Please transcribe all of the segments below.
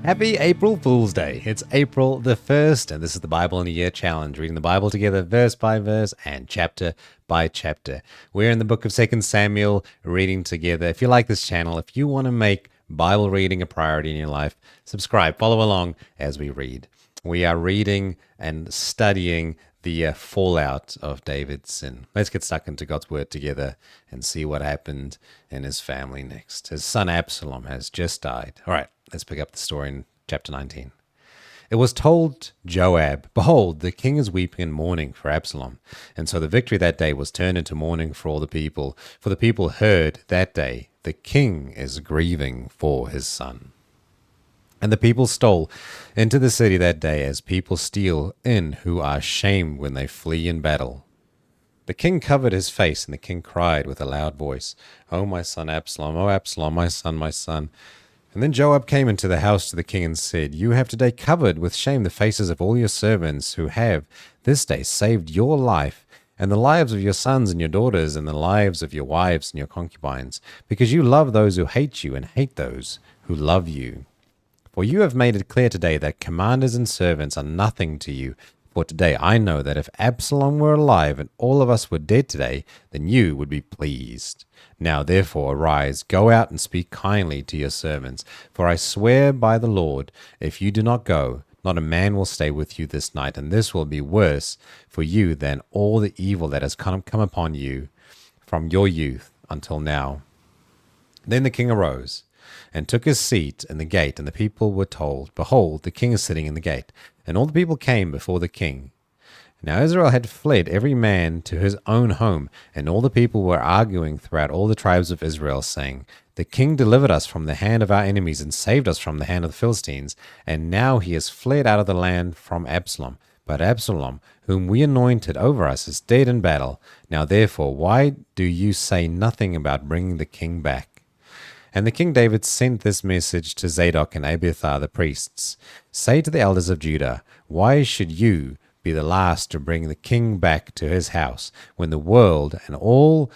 Happy April Fool's Day. It's April the 1st, and this is the Bible in a Year Challenge, reading the Bible together verse by verse and chapter by chapter. We're in the book of 2 Samuel, reading together. If you like this channel, if you want to make Bible reading a priority in your life, subscribe, follow along as we read. We are reading and studying the fallout of David's sin. Let's get stuck into God's word together and see what happened in his family next. His son Absalom has just died. All right, let's pick up the story in chapter 19. It was told Joab, "Behold, the king is weeping and mourning for Absalom." And so the victory that day was turned into mourning for all the people. For the people heard that day, the king is grieving for his son. And the people stole into the city that day, as people steal in who are shamed when they flee in battle. The king covered his face, and the king cried with a loud voice, "O my son Absalom, O Absalom, my son, my son." And then Joab came into the house to the king and said, "You have today covered with shame the faces of all your servants who have this day saved your life, and the lives of your sons and your daughters, and the lives of your wives and your concubines, because you love those who hate you and hate those who love you. For you have made it clear today that commanders and servants are nothing to you. For today I know that if Absalom were alive and all of us were dead today, then you would be pleased. Now therefore arise, go out and speak kindly to your servants. For I swear by the Lord, if you do not go, not a man will stay with you this night, and this will be worse for you than all the evil that has come upon you from your youth until now." Then the king arose and took his seat in the gate, and the people were told, "Behold, the king is sitting in the gate." And all the people came before the king. Now Israel had fled every man to his own home, and all the people were arguing throughout all the tribes of Israel, saying, "The king delivered us from the hand of our enemies and saved us from the hand of the Philistines, and now he has fled out of the land from Absalom. But Absalom, whom we anointed over us, is dead in battle. Now therefore, why do you say nothing about bringing the king back?" And the king David sent this message to Zadok and Abiathar the priests. "Say to the elders of Judah, why should you be the last to bring the king back to his house, when the word and all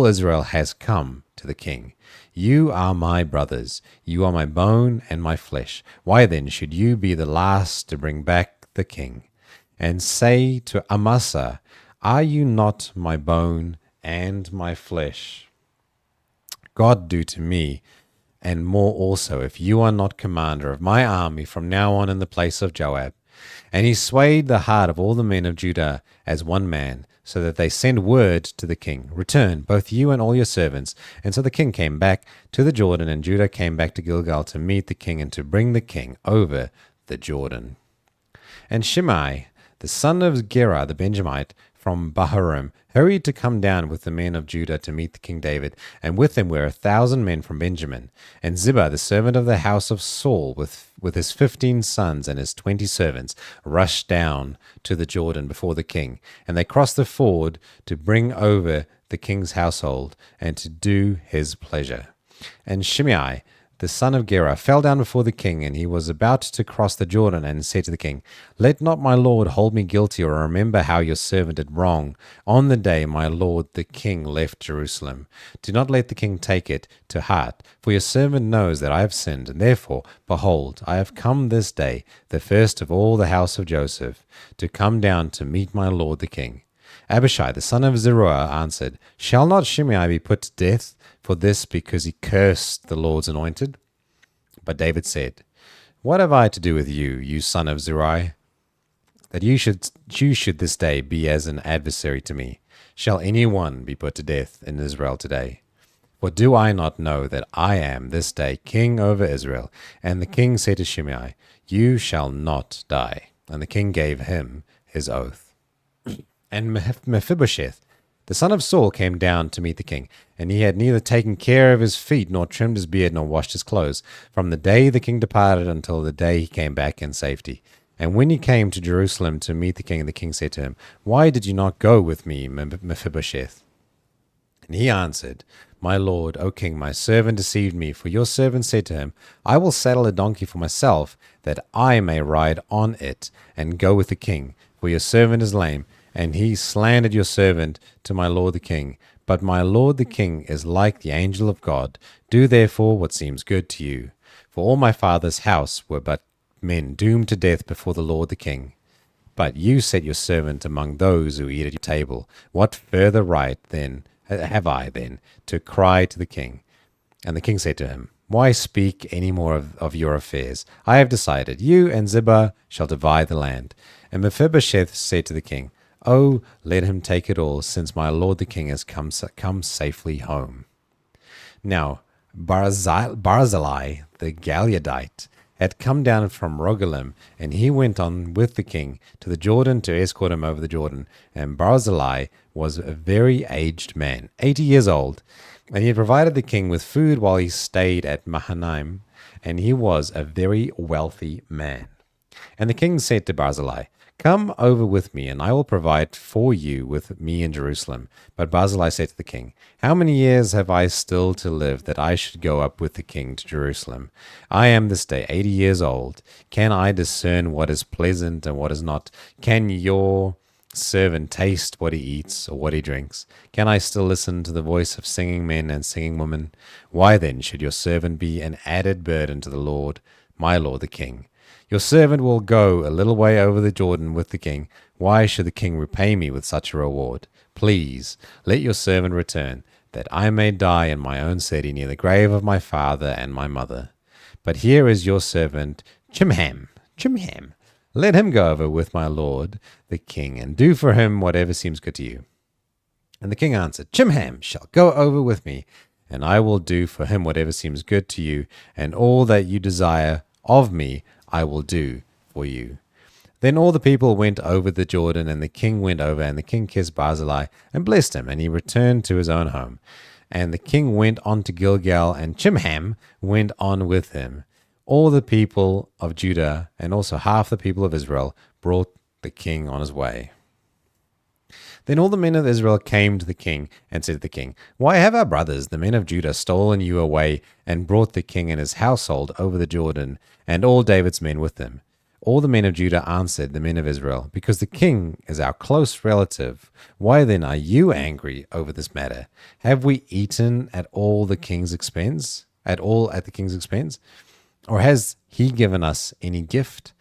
Israel has come to the king? You are my brothers, you are my bone and my flesh. Why then should you be the last to bring back the king? And say to Amasa, are you not my bone and my flesh? God do to me, and more also, if you are not commander of my army from now on in the place of Joab." And he swayed the heart of all the men of Judah as one man, so that they sent word to the king, "Return, both you and all your servants." And so the king came back to the Jordan, and Judah came back to Gilgal to meet the king and to bring the king over the Jordan. And Shimei, the son of Gera the Benjamite, from Bahurim, hurried to come down with the men of Judah to meet the King David, and with them were 1,000 men from Benjamin. And Ziba, the servant of the house of Saul, with his 15 sons and his 20 servants, rushed down to the Jordan before the king, and they crossed the ford to bring over the king's household and to do his pleasure. And Shimei, the son of Gera, fell down before the king, and he was about to cross the Jordan, and said to the king, "Let not my lord hold me guilty, or remember how your servant did wrong on the day my lord the king left Jerusalem. Do not let the king take it to heart, for your servant knows that I have sinned, and therefore, behold, I have come this day, the first of all the house of Joseph, to come down to meet my lord the king." Abishai, the son of Zeruiah, answered, "Shall not Shimei be put to death for this, because he cursed the Lord's anointed?" But David said, "What have I to do with you, you son of Zeruiah, that you should this day be as an adversary to me? Shall anyone be put to death in Israel today? For do I not know that I am this day king over Israel?" And the king said to Shimei, "You shall not die." And the king gave him his oath. And Mephibosheth, the son of Saul, came down to meet the king, and he had neither taken care of his feet, nor trimmed his beard, nor washed his clothes, from the day the king departed until the day he came back in safety. And when he came to Jerusalem to meet the king said to him, "Why did you not go with me, Mephibosheth?" And he answered, "My lord, O king, my servant deceived me, for your servant said to him, I will saddle a donkey for myself, that I may ride on it, and go with the king, for your servant is lame. And he slandered your servant to my lord the king. But my lord the king is like the angel of God. Do therefore what seems good to you." For all my father's house were but men doomed to death before the Lord the king. But you set your servant among those who eat at your table. What further right then have I then to cry to the king? And the king said to him, Why speak any more of your affairs? I have decided, you and Ziba shall divide the land. And Mephibosheth said to the king, Oh, let him take it all, since my lord the king has come safely home. Now Barzillai the Gileadite had come down from Rogelim, and he went on with the king to the Jordan to escort him over the Jordan. And Barzillai was a very aged man, 80 years old, and he had provided the king with food while he stayed at Mahanaim, and he was a very wealthy man. And the king said to Barzillai, Come over with me, and I will provide for you with me in Jerusalem. But Barzillai said to the king, How many years have I still to live that I should go up with the king to Jerusalem? I am this day 80 years old. Can I discern what is pleasant and what is not? Can your servant taste what he eats or what he drinks? Can I still listen to the voice of singing men and singing women? Why then should your servant be an added burden to the Lord, my lord the king? Your servant will go a little way over the Jordan with the king. Why should the king repay me with such a reward? Please, let your servant return, that I may die in my own city near the grave of my father and my mother. But here is your servant Chimham. Let him go over with my lord the king, and do for him whatever seems good to you. And the king answered, Chimham shall go over with me, and I will do for him whatever seems good to you, and all that you desire of me I will do for you. Then all the people went over the Jordan, and the king went over, and the king kissed Barzillai and blessed him, and he returned to his own home. And the king went on to Gilgal, and Chimham went on with him. All the people of Judah, and also half the people of Israel, brought the king on his way. Then all the men of Israel came to the king and said to the king, Why have our brothers, the men of Judah, stolen you away and brought the king and his household over the Jordan, and all David's men with them? All the men of Judah answered the men of Israel, Because the king is our close relative. Why then are you angry over this matter? Have we eaten at the king's expense? Or has he given us any gift?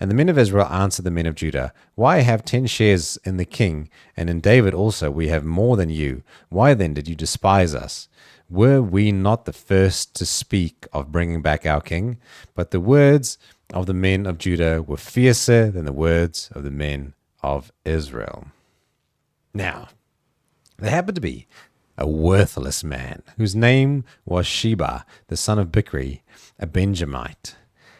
And the men of Israel answered the men of Judah, Why have 10 shares in the king, and in David also we have more than you? Why then did you despise us? Were we not the first to speak of bringing back our king? But the words of the men of Judah were fiercer than the words of the men of Israel. Now, there happened to be a worthless man, whose name was Sheba, the son of Bichri, a Benjamite.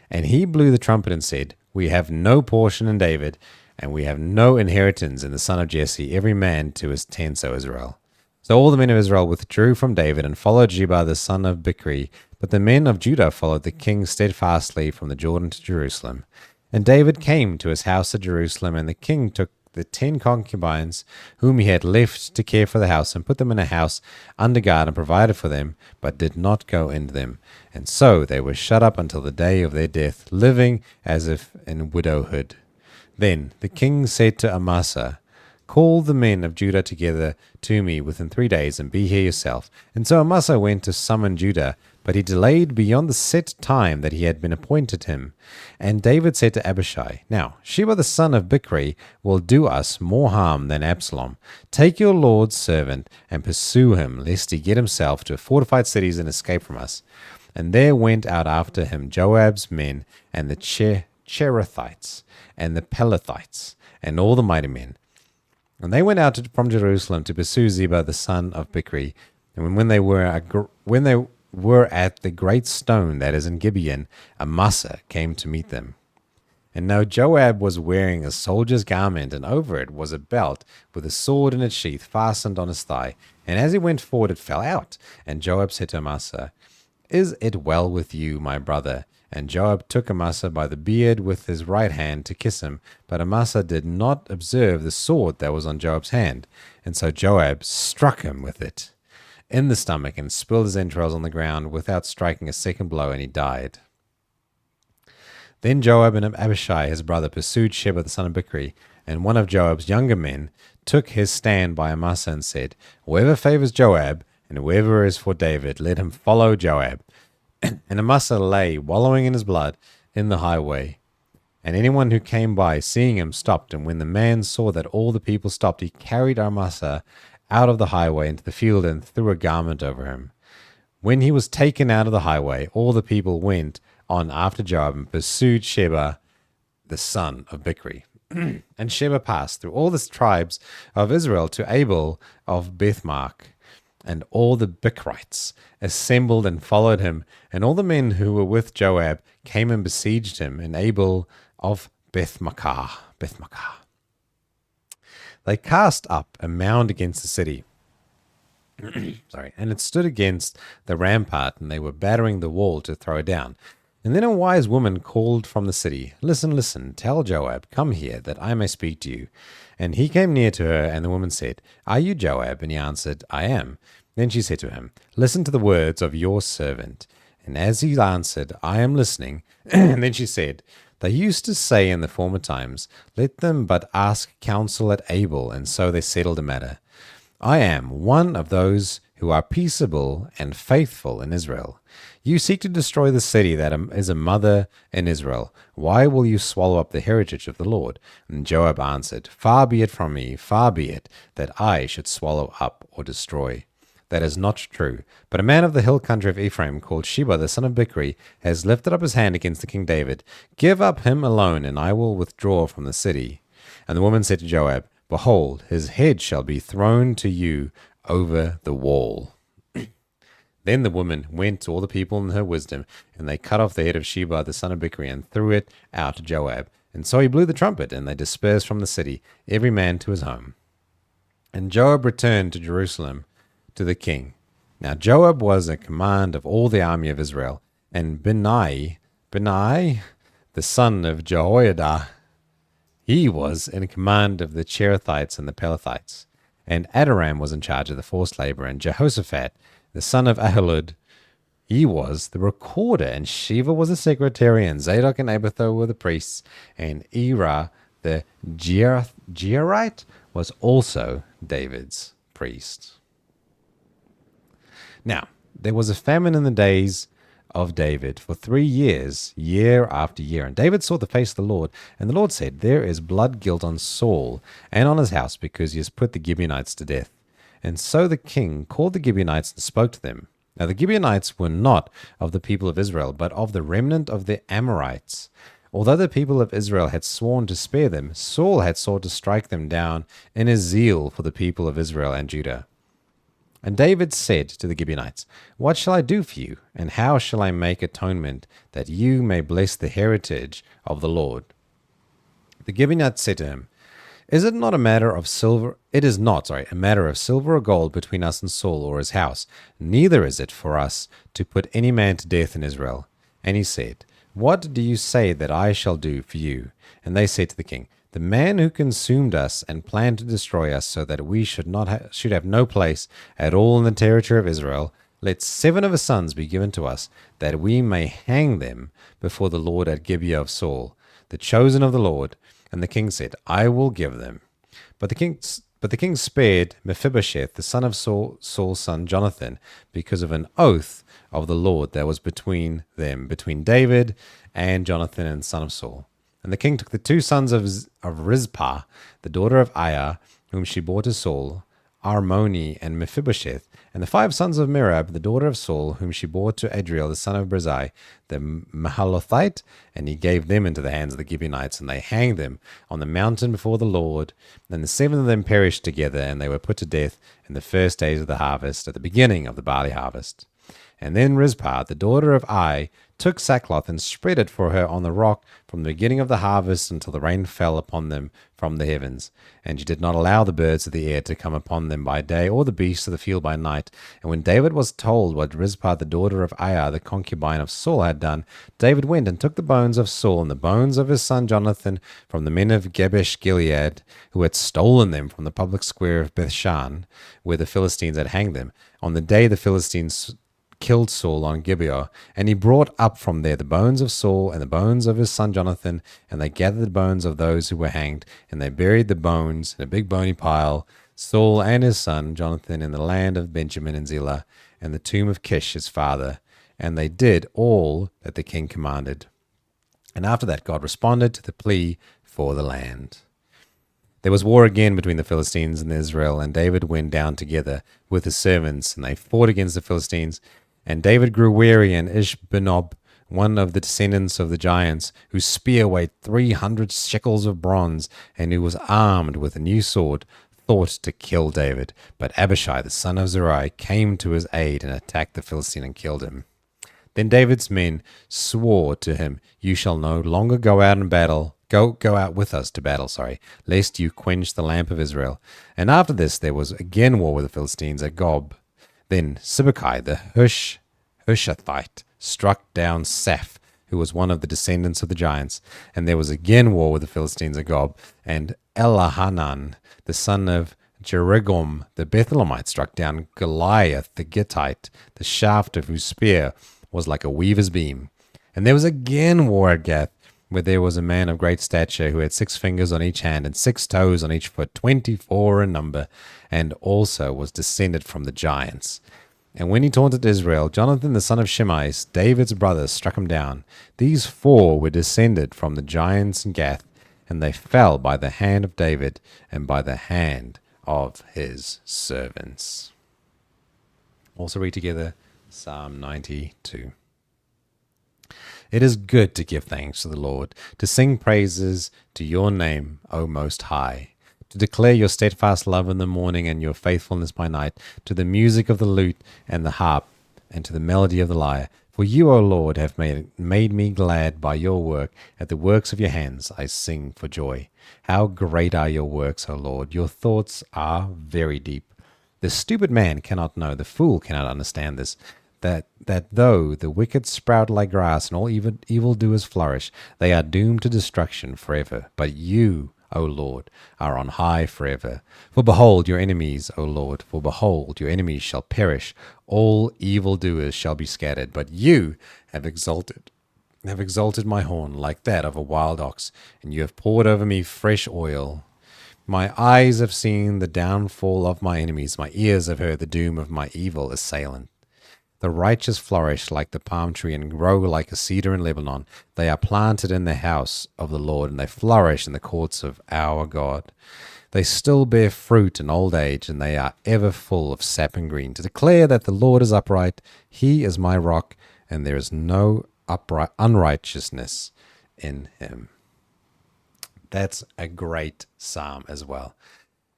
And he blew the trumpet and said, We have no portion in David, and we have no inheritance in the son of Jesse, every man to his tents, O Israel. So all the men of Israel withdrew from David and followed Sheba, the son of Bichri, but the men of Judah followed the king steadfastly from the Jordan to Jerusalem. And David came to his house at Jerusalem, and the king took the 10 concubines whom he had left to care for the house, and put them in a house under guard, and provided for them, but did not go into them. And so they were shut up until the day of their death, living as if in widowhood. Then the king said to Amasa, Call the men of Judah together to me within 3 days, and be here yourself. And so Amasa went to summon Judah, but he delayed beyond the set time that he had been appointed him. And David said to Abishai, Now Sheba the son of Bichri will do us more harm than Absalom. Take your lord's servant and pursue him, lest he get himself to fortified cities and escape from us. And there went out after him Joab's men, and the Cherethites, and the Pelethites, and all the mighty men. And they went out from Jerusalem to pursue Ziba the son of Bichri. And when they were at the great stone that is in Gibeon, Amasa came to meet them. And now Joab was wearing a soldier's garment, and over it was a belt with a sword in its sheath fastened on his thigh. And as he went forward, it fell out. And Joab said to Amasa, Is it well with you, my brother? And Joab took Amasa by the beard with his right hand to kiss him. But Amasa did not observe the sword that was on Joab's hand. And so Joab struck him with it in the stomach, and spilled his entrails on the ground without striking a second blow, and he died. Then Joab and Abishai his brother pursued Sheba the son of Bichri, and one of Joab's younger men took his stand by Amasa and said, Whoever favors Joab, and whoever is for David, let him follow Joab. And Amasa lay, wallowing in his blood, in the highway. And anyone who came by, seeing him, stopped. And when the man saw that all the people stopped, he carried Amasa out of the highway into the field and threw a garment over him. When he was taken out of the highway, all the people went on after Joab and pursued Sheba, the son of Bichri. And Sheba passed through all the tribes of Israel to Abel of Bethmark. And all the Bichrites assembled and followed him, and all the men who were with Joab came and besieged him in Abel of Bethmaachah. They cast up a mound against the city, and it stood against the rampart, and they were battering the wall to throw it down. And then a wise woman called from the city, Listen, listen, tell Joab, come here, that I may speak to you. And he came near to her, and the woman said, Are you Joab? And he answered, I am. Then she said to him, Listen to the words of your servant. And as he answered, I am listening. And then she said, They used to say in the former times, Let them but ask counsel at Abel, and so they settled the matter. I am one of those who are peaceable and faithful in Israel. You seek to destroy the city that is a mother in Israel. Why will you swallow up the heritage of the Lord? And Joab answered, Far be it from me, far be it, that I should swallow up or destroy. That is not true. But a man of the hill country of Ephraim, called Sheba the son of Bichri, has lifted up his hand against the king David. Give up him alone, and I will withdraw from the city. And the woman said to Joab, Behold, his head shall be thrown to you over the wall. Then the woman went to all the people in her wisdom, and they cut off the head of Sheba the son of Bichri, and threw it out to Joab. And so he blew the trumpet, and they dispersed from the city, every man to his home. And Joab returned to Jerusalem to the king. Now Joab was in command of all the army of Israel, and Benai, the son of Jehoiada, he was in command of the Cherethites and the Pelethites. And Adoram was in charge of the forced labor, and Jehoshaphat, the son of Ahilud, he was the recorder, and Sheva was the secretary, and Zadok and Abiathar were the priests, and Ira the Jearite was also David's priest. Now, there was a famine in the days of David for 3 years, year after year. And David saw the face of the Lord, and the Lord said, There is blood guilt on Saul and on his house, because he has put the Gibeonites to death. And so the king called the Gibeonites and spoke to them. Now the Gibeonites were not of the people of Israel, but of the remnant of the Amorites. Although the people of Israel had sworn to spare them, Saul had sought to strike them down in his zeal for the people of Israel and Judah. And David said to the Gibeonites, What shall I do for you, and how shall I make atonement, that you may bless the heritage of the Lord? The Gibeonites said to him, Is it not a matter of silver? It is not, a matter of silver or gold between us and Saul or his house. Neither is it for us to put any man to death in Israel. And he said, What do you say that I shall do for you? And they said to the king, The man who consumed us and planned to destroy us, so that we should have no place at all in the territory of Israel, let 7 of his sons be given to us, that we may hang them before the Lord at Gibeah of Saul, the chosen of the Lord. And the king said, I will give them. But the king spared Mephibosheth, the son of Saul's son Jonathan, because of an oath of the Lord that was between them, between David and Jonathan, and son of Saul. And the king took the 2 sons of Rizpah, the daughter of Aiah, whom she bore to Saul, Armoni and Mephibosheth, and the 5 sons of Merab, the daughter of Saul, whom she bore to Adriel, the son of Brizai, the Mahalothite, and he gave them into the hands of the Gibeonites, and they hanged them on the mountain before the Lord. Then the 7 of them perished together, and they were put to death in the first days of the harvest, at the beginning of the barley harvest. And then Rizpah, the daughter of Ai, took sackcloth and spread it for her on the rock from the beginning of the harvest until the rain fell upon them from the heavens. And she did not allow the birds of the air to come upon them by day, or the beasts of the field by night. And when David was told what Rizpah, the daughter of Aiah, the concubine of Saul, had done, David went and took the bones of Saul and the bones of his son Jonathan from the men of Jabesh Gilead, who had stolen them from the public square of Bethshan, where the Philistines had hanged them, on the day the Philistines killed Saul on Gibeah, and he brought up from there the bones of Saul and the bones of his son Jonathan, and they gathered the bones of those who were hanged, and they buried the bones in a big bony pile, Saul and his son Jonathan, in the land of Benjamin and Zelah, and the tomb of Kish his father, and they did all that the king commanded. And after that, God responded to the plea for the land. There was war again between the Philistines and Israel, and David went down together with his servants, and they fought against the Philistines. And David grew weary, and Ishbenob, one of the descendants of the giants, whose spear weighed 300 shekels of bronze, and who was armed with a new sword, thought to kill David. But Abishai, the son of Zeruiah, came to his aid and attacked the Philistine and killed him. Then David's men swore to him, "You shall no longer go out in battle. Go out with us to battle, lest you quench the lamp of Israel." And after this there was again war with the Philistines at Gob. Then Sibbecai the Hushathite struck down Saph, who was one of the descendants of the giants. And there was again war with the Philistines at Gob. And Elahanan, the son of Jerigom the Bethlehemite, struck down Goliath the Gittite, the shaft of whose spear was like a weaver's beam. And there was again war at Gath, where there was a man of great stature who had 6 fingers on each hand and 6 toes on each foot, 24 in number, and also was descended from the giants. And when he taunted Israel, Jonathan the son of Shimei, David's brother, struck him down. These 4 were descended from the giants in Gath, and they fell by the hand of David and by the hand of his servants. Also read together Psalm 92. It is good to give thanks to the Lord, to sing praises to your name, O Most High, to declare your steadfast love in the morning and your faithfulness by night, to the music of the lute and the harp, and to the melody of the lyre. For you, O Lord, have made me glad by your work. At the works of your hands I sing for joy. How great are your works, O Lord! Your thoughts are very deep. The stupid man cannot know, the fool cannot understand this, that though the wicked sprout like grass and all evildoers flourish, they are doomed to destruction forever. But you, O Lord, are on high forever. For behold your enemies, O Lord, for behold your enemies shall perish. All evildoers shall be scattered. But you have exalted my horn like that of a wild ox, and you have poured over me fresh oil. My eyes have seen the downfall of my enemies. My ears have heard the doom of my evil assailant. The righteous flourish like the palm tree and grow like a cedar in Lebanon. They are planted in the house of the Lord, and they flourish in the courts of our God. They still bear fruit in old age, and they are ever full of sap and green, to declare that the Lord is upright. He is my rock, and there is no unrighteousness in him. That's a great psalm as well.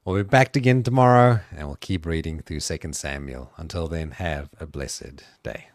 We'll be back again tomorrow, and we'll keep reading through 2 Samuel. Until then, have a blessed day.